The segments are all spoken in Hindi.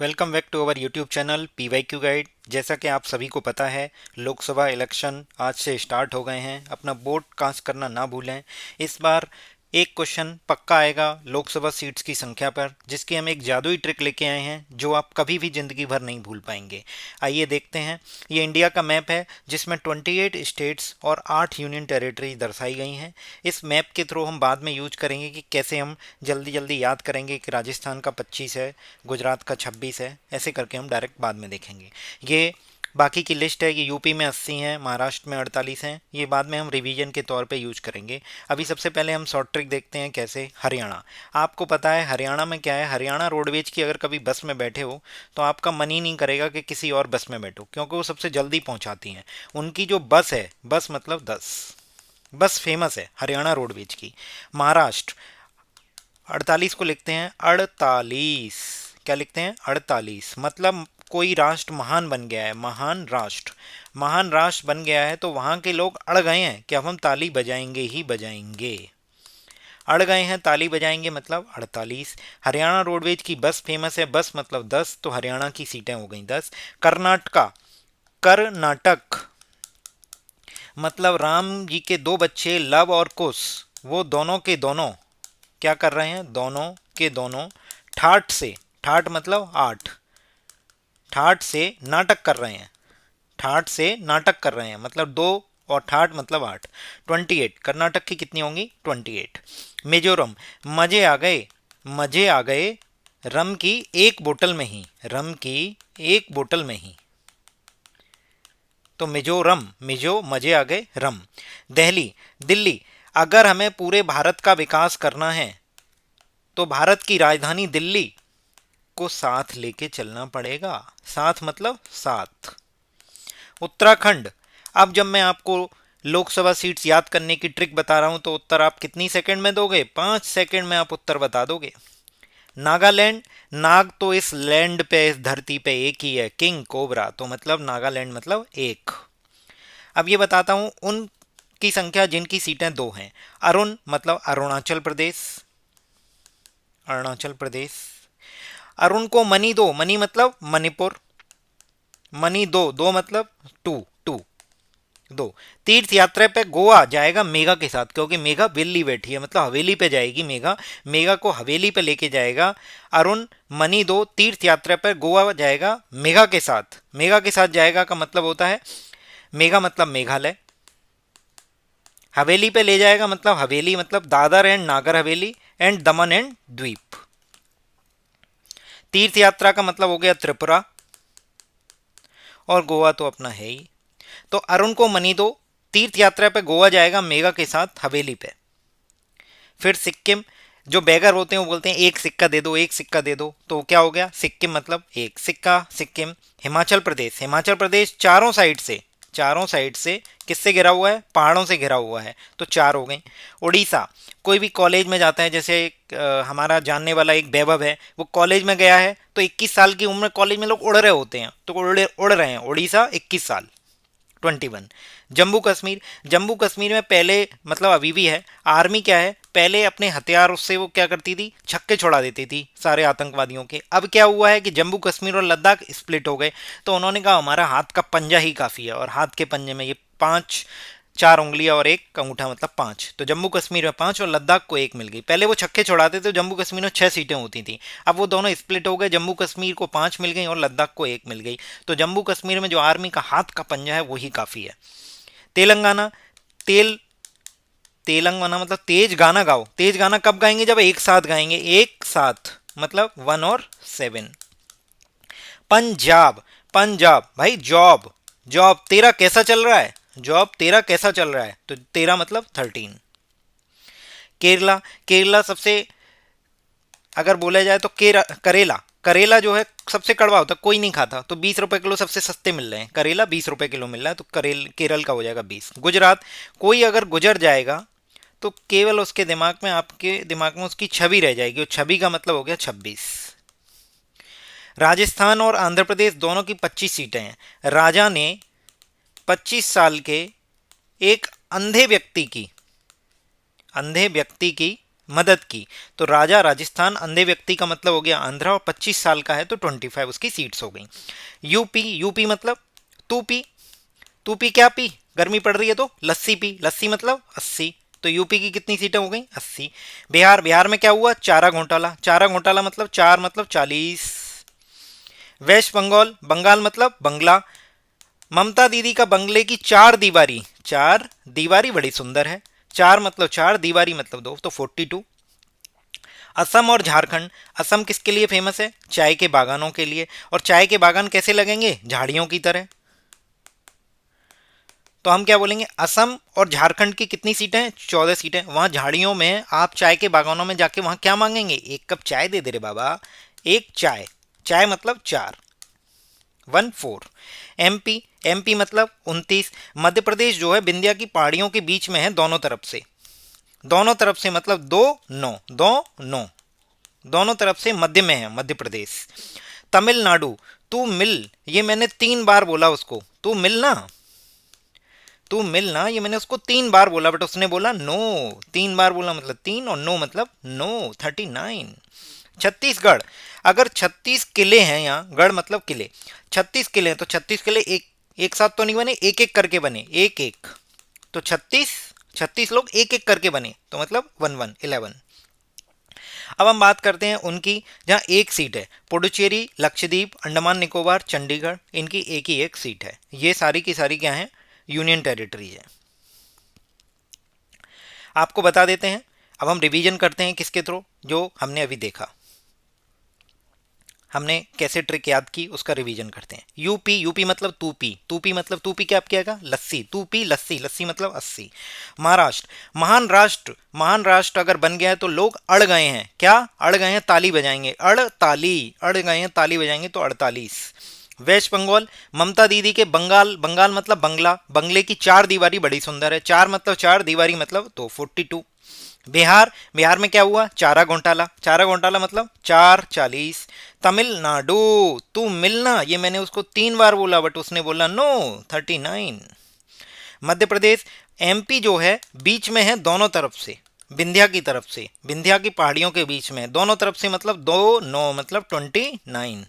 Welcome back to our YouTube channel PYQ guide. जैसा कि आप सभी को पता है, लोकसभा इलेक्शन आज से स्टार्ट हो गए हैं। अपना वोट कास्ट करना ना भूलें। इस बार एक क्वेश्चन पक्का आएगा लोकसभा सीट्स की संख्या पर, जिसकी हम एक जादुई ट्रिक लेके आए हैं जो आप कभी भी ज़िंदगी भर नहीं भूल पाएंगे। आइए देखते हैं। ये इंडिया का मैप है जिसमें 28 स्टेट्स और 8 यूनियन टेरिटरीज दर्शाई गई हैं। इस मैप के थ्रू हम बाद में यूज करेंगे कि कैसे हम जल्दी जल्दी याद करेंगे कि राजस्थान का 25 है, गुजरात का 26 है। ऐसे करके हम डायरेक्ट बाद में देखेंगे। ये बाकी की लिस्ट है कि यूपी में 80 हैं, महाराष्ट्र में 48 हैं। ये बाद में हम रिवीजन के तौर पे यूज करेंगे। अभी सबसे पहले हम शॉर्ट ट्रिक देखते हैं कैसे। हरियाणा, आपको पता है हरियाणा में क्या है। हरियाणा रोडवेज की अगर कभी बस में बैठे हो तो आपका मन ही नहीं करेगा कि किसी और बस में बैठो, क्योंकि वो सबसे जल्दी पहुंचाती हैं। उनकी जो बस है, बस मतलब 10, बस फेमस है हरियाणा रोडवेज की। महाराष्ट्र, 48 को लिखते हैं 48। क्या लिखते हैं? 48। मतलब कोई राष्ट्र महान बन गया है, महान राष्ट्र। महान राष्ट्र बन गया है तो वहां के लोग अड़ गए हैं कि अब हम ताली बजाएंगे ही बजाएंगे। अड़ गए हैं, ताली बजाएंगे, मतलब 48। हरियाणा रोडवेज की बस फेमस है, बस मतलब 10, तो हरियाणा की सीटें हो गई 10। कर्नाटका, कर्नाटक मतलब राम जी के दो बच्चे लव और कुश, वो दोनों के दोनों क्या कर रहे हैं? दोनों के दोनों ठाठ से, ठाठ मतलब 8, ठाठ से नाटक कर रहे हैं। ठाठ से नाटक कर रहे हैं मतलब 2, और ठाठ मतलब 8। 28 कर्नाटक की कितनी होंगी? 28। मिजोरम, मजे आ गए, मजे आ गए रम की एक बोतल में ही, रम की एक बोतल में ही, तो मिजोरम, मिजो मजे आ गए रम। दिल्ली, दिल्ली अगर हमें पूरे भारत का विकास करना है तो भारत की राजधानी दिल्ली को साथ लेके चलना पड़ेगा। साथ मतलब साथ। उत्तराखंड, अब जब मैं आपको लोकसभा सीट्स याद करने की ट्रिक बता रहा हूं तो उत्तर आप कितनी सेकंड में दोगे? 5 सेकंड में आप उत्तर बता दोगे। नागालैंड, नाग तो इस लैंड पे, इस धरती पे एक ही है, किंग कोबरा, तो मतलब नागालैंड मतलब एक। अब ये बताता हूं उन की संख्या जिनकी सीटें 2 हैं। अरुण मतलब अरुणाचल प्रदेश, अरुणाचल प्रदेश। अरुण को मनी दो, मनी मतलब मणिपुर, मनी दो, दो मतलब टू, टू, दो। तीर्थ यात्रा पे गोवा जाएगा मेघा के साथ, क्योंकि मेघा दिल्ली बैठी है, मतलब हवेली पे जाएगी मेघा, मेघा को हवेली पे लेके जाएगा। अरुण मनी दो तीर्थ यात्रा पर गोवा जाएगा मेघा के साथ। मेघा के साथ जाएगा का मतलब होता है, मेघा मतलब मेघालय, हवेली पे ले जाएगा मतलब हवेली मतलब Dadar and Nagar Haveli and Daman and द्वीप। तीर्थ यात्रा का मतलब हो गया त्रिपुरा, और गोवा तो अपना है ही। तो अरुण को मनी दो, तीर्थ यात्रा पे गोवा जाएगा मेगा के साथ हवेली पे। फिर सिक्किम, जो बैगर होते हैं वो बोलते हैं एक सिक्का दे दो, एक सिक्का दे दो, तो क्या हो गया? सिक्किम मतलब एक सिक्का, सिक्किम। हिमाचल प्रदेश, हिमाचल प्रदेश चारों साइड से, चारों साइड से किससे घिरा हुआ है? पहाड़ों से घिरा हुआ है, तो 4 हो गई। उड़ीसा, कोई भी कॉलेज में जाता है, जैसे हमारा जानने वाला एक वैभव है, वो कॉलेज में गया है तो 21 साल की उम्र में कॉलेज में लोग उड़ रहे होते हैं, तो उड़ रहे हैं, उड़ीसा 21 साल, 21। जम्मू कश्मीर, जम्मू कश्मीर में पहले मतलब अभी भी है, आर्मी क्या है, पहले अपने हथियार उससे वो क्या करती थी? छक्के छोड़ा देती थी सारे आतंकवादियों के। अब क्या हुआ है कि जम्मू कश्मीर और लद्दाख स्प्लिट हो गए, तो उन्होंने कहा हमारा हाथ का पंजा ही काफ़ी है, और हाथ के पंजे में ये 5, 4 उंगलियां और एक अंगूठा मतलब 5, तो जम्मू कश्मीर में 5 और लद्दाख को एक मिल गई। पहले वो छक्के छोड़ाते थे तो जम्मू कश्मीर में 6 सीटें होती थी, अब वो दोनों स्प्लिट हो गए, जम्मू कश्मीर को 5 मिल गई और लद्दाख को एक मिल गई। तो जम्मू कश्मीर में जो आर्मी का हाथ का पंजा है वही काफ़ी है। तेलंगाना, तेल तेलंगाना मतलब तेज गाना गाओ। तेज गाना कब गाएंगे? जब एक साथ गाएंगे, एक साथ मतलब 1 और 7। पंजाब, पंजाब भाई जॉब, जॉब तेरा कैसा चल रहा है? जॉब तेरा कैसा चल रहा है, तो तेरा मतलब 13। केरला, केरला सबसे अगर बोला जाए तो करेला, करेला जो है सबसे कड़वा होता है, कोई नहीं खाता, तो 20 रुपए किलो सबसे सस्ते मिल रहे हैं, करेला 20 रुपए किलो मिल रहा है, तो केरल का हो जाएगा 20। गुजरात, कोई अगर गुजर जाएगा तो केवल उसके दिमाग में, आपके दिमाग में उसकी छवि रह जाएगी, और छवि का मतलब हो गया 26। राजस्थान और आंध्र प्रदेश दोनों की 25 सीटें हैं। राजा ने 25 साल के एक अंधे व्यक्ति की, अंधे व्यक्ति की मदद की। तो राजा राजस्थान, अंधे व्यक्ति का मतलब हो गया आंध्रा, और 25 साल का है तो 25 उसकी सीट्स हो गई। यूपी, यूपी मतलब तू पी, तू पी क्या पी, गर्मी पड़ रही है तो लस्सी पी, लस्सी मतलब 80, तो यूपी की कितनी सीटें हो गई 80। बिहार, बिहार में क्या हुआ, चारा घोटाला, चारा घोटाला मतलब 4 मतलब 40। वेस्ट बंगाल, बंगाल मतलब बंगला, ममता दीदी का बंगले की चार दीवारी, चार दीवारी बड़ी सुंदर है, चार मतलब चार, दीवारी मतलब दो, तो 42। असम और झारखंड, असम किसके लिए फेमस है, चाय के बागानों के लिए, और चाय के बागान कैसे लगेंगे, झाड़ियों की तरह। तो हम क्या बोलेंगे, असम और झारखंड की कितनी सीटें हैं, 14 सीटें। वहां झाड़ियों में आप चाय के बागानों में जाके वहां क्या मांगेंगे, एक कप चाय दे दे रे बाबा, एक चाय, चाय मतलब चार, 14। एमपी, एमपी मतलब 29। मध्य प्रदेश जो है विंध्या की पहाड़ियों के बीच में है, दोनों तरफ से, दोनों तरफ से मतलब दो नौ, दो नौ, दोनों तरफ से मध्य में है मध्य प्रदेश। तमिलनाडु, तू मिल, ये मैंने 3 बार बोला उसको, तू मिल ना, तू मिल ना, ये मैंने उसको 3 बार बोला, बट उसने बोला नो। 3 बार बोला मतलब 3, और नो मतलब नो, 39। छत्तीसगढ़, अगर 36 किले हैं यहाँ, गढ़ मतलब किले, 36 किले हैं तो 36 किले एक एक साथ तो नहीं बने, एक एक करके बने, एक एक, तो 36 लोग एक एक करके बने, तो मतलब 11। अब हम बात करते हैं उनकी, जहाँ एक सीट है, पुडुचेरी, लक्षद्वीप, अंडमान निकोबार, चंडीगढ़, इनकी एक ही एक सीट है। ये सारी की सारी क्या है, यूनियन टेरिटरी है। आपको बता देते हैं, अब हम रिवीजन करते हैं किसके थ्रू, जो हमने अभी देखा, हमने कैसे ट्रिक याद की उसका रिवीजन करते हैं। यूपी, यूपी मतलब तूपी, तूपी मतलब तूपी क्या आपके आएगा, लस्सी, तूपी लस्सी, लस्सी मतलब 80। महाराष्ट्र, महान राष्ट्र, महान राष्ट्र अगर बन गया है तो लोग अड़ गए हैं, क्या अड़ गए हैं, ताली बजाएंगे, अड़ताली, अड़ गए हैं ताली बजाएंगे, तो 48। वेस्ट बंगाल, ममता दीदी के बंगाल, बंगाल मतलब बंगला, बंगले की चार दीवारी बड़ी सुंदर है, चार मतलब चार, दीवारी मतलब तो 42। बिहार, बिहार में क्या हुआ, चारा घोटाला, चारा घोटाला मतलब 440। तमिलनाडु, तू मिलना, ये मैंने उसको 3 बार बोला बट उसने बोला नो, 39। मध्य प्रदेश, एमपी जो है बीच में है दोनों तरफ से, विंध्या की तरफ से, विंध्या की पहाड़ियों के बीच में दोनों तरफ से, मतलब दो नौ मतलब 29।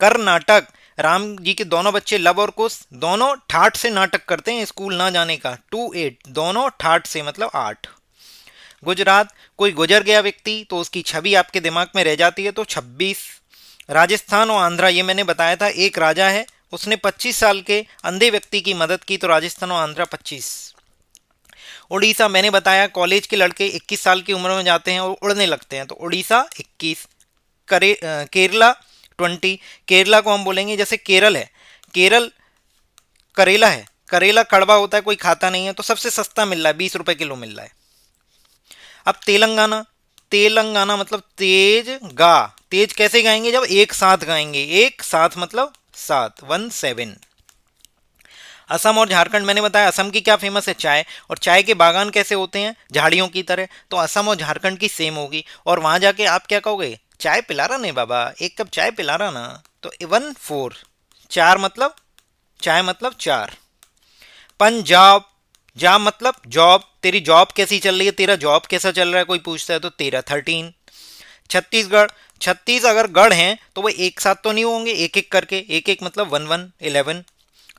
कर्नाटक, राम जी के दोनों बच्चे लव और कुश दोनों ठाठ से नाटक करते हैं स्कूल ना जाने का, 28, दोनों ठाठ से मतलब 8। गुजरात, कोई गुजर गया व्यक्ति तो उसकी छवि आपके दिमाग में रह जाती है, तो 26। राजस्थान और आंध्रा, ये मैंने बताया था, एक राजा है उसने 25 साल के अंधे व्यक्ति की मदद की, तो राजस्थान और आंध्रा 25। उड़ीसा, मैंने बताया कॉलेज के लड़के 21 साल की उम्र में जाते हैं और उड़ने लगते हैं, तो उड़ीसा 21। केरला 20, केरला को हम बोलेंगे जैसे केरल है, केरल करेला है, करेला कड़वा होता है कोई खाता नहीं है, तो सबसे सस्ता मिल रहा है, 20 रुपए किलो मिल रहा है। अब तेलंगाना, तेलंगाना मतलब तेज गा, तेज कैसे गाएंगे, जब एक साथ गाएंगे, एक साथ मतलब 7, 17। असम और झारखंड, मैंने बताया असम की क्या फेमस है, चाय, और चाय के बागान कैसे होते हैं, झाड़ियों की तरह, तो असम और झारखंड की सेम होगी, और वहां जाके आप क्या कहोगे, चाय पिला रहा नहीं बाबा, एक कप चाय पिला रहा ना, तो 14। चार मतलब, चाय मतलब चार। पंजाब, जाब मतलब जॉब, तेरी जॉब कैसी चल रही है, तेरा जॉब कैसा चल रहा है कोई पूछता है, तो तेरा 13। छत्तीसगढ़, 36 अगर गढ़ हैं तो वो एक साथ तो नहीं होंगे, एक एक करके, एक एक मतलब 11।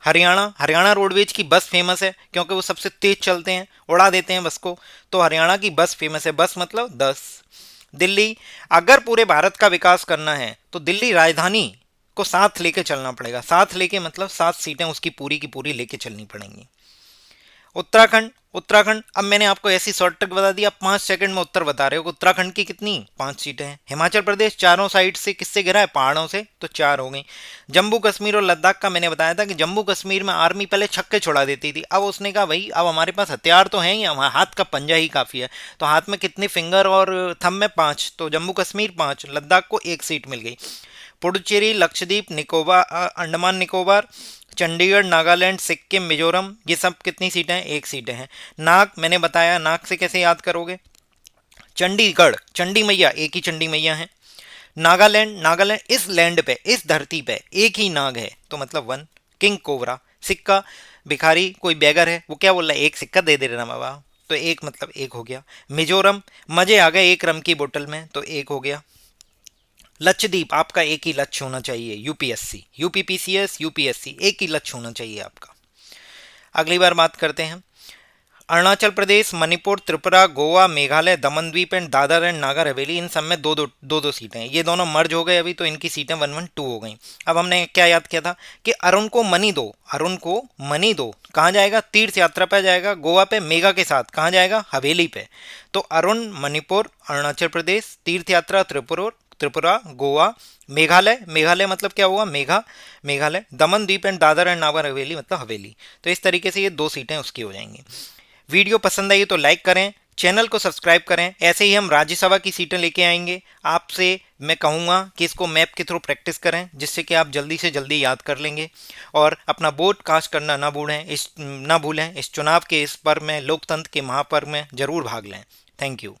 हरियाणा, हरियाणा रोडवेज की बस फेमस है क्योंकि वो सबसे तेज चलते हैं, उड़ा देते हैं बस को, तो हरियाणा की बस फेमस है, बस मतलब 10। दिल्ली, अगर पूरे भारत का विकास करना है तो दिल्ली राजधानी को साथ लेके चलना पड़ेगा, साथ लेके मतलब 7 सीटें उसकी पूरी की पूरी लेके चलनी पड़ेंगी। उत्तराखंड, उत्तराखंड, अब मैंने आपको ऐसी शॉर्ट ट्रिक बता दी, आप 5 सेकंड में उत्तर बता रहे हो, उत्तराखंड की कितनी, 5 सीटें हैं। हिमाचल प्रदेश चारों साइड से किससे घिरा है, पहाड़ों से, तो 4 हो गई। जम्मू कश्मीर और लद्दाख का मैंने बताया था कि जम्मू कश्मीर में आर्मी पहले छक्के छुड़ा देती थी, अब उसने कहा भाई अब हमारे पास हथियार तो हैं ही, हमारे हाथ का पंजा ही काफी है, तो हाथ में कितने फिंगर और थंब में 5, तो जम्मू कश्मीर 5, लद्दाख को एक सीट मिल गई। पुडुचेरी, लक्षद्वीप, निकोबार, अंडमान निकोबार, चंडीगढ़, नागालैंड, सिक्किम, मिजोरम, ये सब कितनी सीटें हैं, एक सीटें हैं। नाग, मैंने बताया नाग से कैसे याद करोगे, चंडीगढ़, चंडी मैया, एक ही चंडी मैया है। नागालैंड, नागालैंड इस लैंड पे, इस धरती पे एक ही नाग है, तो मतलब 1। किंग कोबरा, सिक्का, भिखारी कोई बैगर है वो क्या बोल रहा है, एक सिक्का दे दे रहा बाबा, तो एक मतलब एक हो गया। मिजोरम, मजे आ गए एक रम की बोतल में, तो एक हो गया। लक्षद्वीप, आपका एक ही लक्ष्य होना चाहिए, यूपीएससी, यूपीपीसीएस, यूपीएससी, एक ही लक्ष्य होना चाहिए आपका। अगली बार बात करते हैं। अरुणाचल प्रदेश, मणिपुर, त्रिपुरा, गोवा, मेघालय, दमन द्वीप एंड दादर एंड नागर हवेली, इन सब में दो दो सीटें हैं। ये दोनों मर्ज हो गए अभी, तो इनकी सीटें 1 1 2 हो गई। अब हमने क्या याद किया था कि अरुण को मनी दो, अरुण को मनी दो, कहाँ जाएगा? तीर्थ यात्रा पे जाएगा, गोवा पे मेगा के साथ। कहाँ जाएगा? हवेली पे। तो अरुण मणिपुर, अरुणाचल प्रदेश, तीर्थ यात्रा त्रिपुरा, त्रिपुरा, गोवा, मेघालय, मेघालय मतलब क्या हुआ? मेघा, मेघालय, दमन द्वीप एंड दादर एंड नागर हवेली मतलब हवेली। तो इस तरीके से ये 2 सीटें उसकी हो जाएंगी। वीडियो पसंद आई तो लाइक करें, चैनल को सब्सक्राइब करें। ऐसे ही हम राज्यसभा की सीटें लेके आएंगे। आपसे मैं कहूँगा कि इसको मैप के थ्रू प्रैक्टिस करें, जिससे कि आप जल्दी से जल्दी याद कर लेंगे। और अपना वोट कास्ट करना ना भूलें। इस चुनाव के इस पर्व में, लोकतंत्र के महापर्व में जरूर भाग लें। Thank you.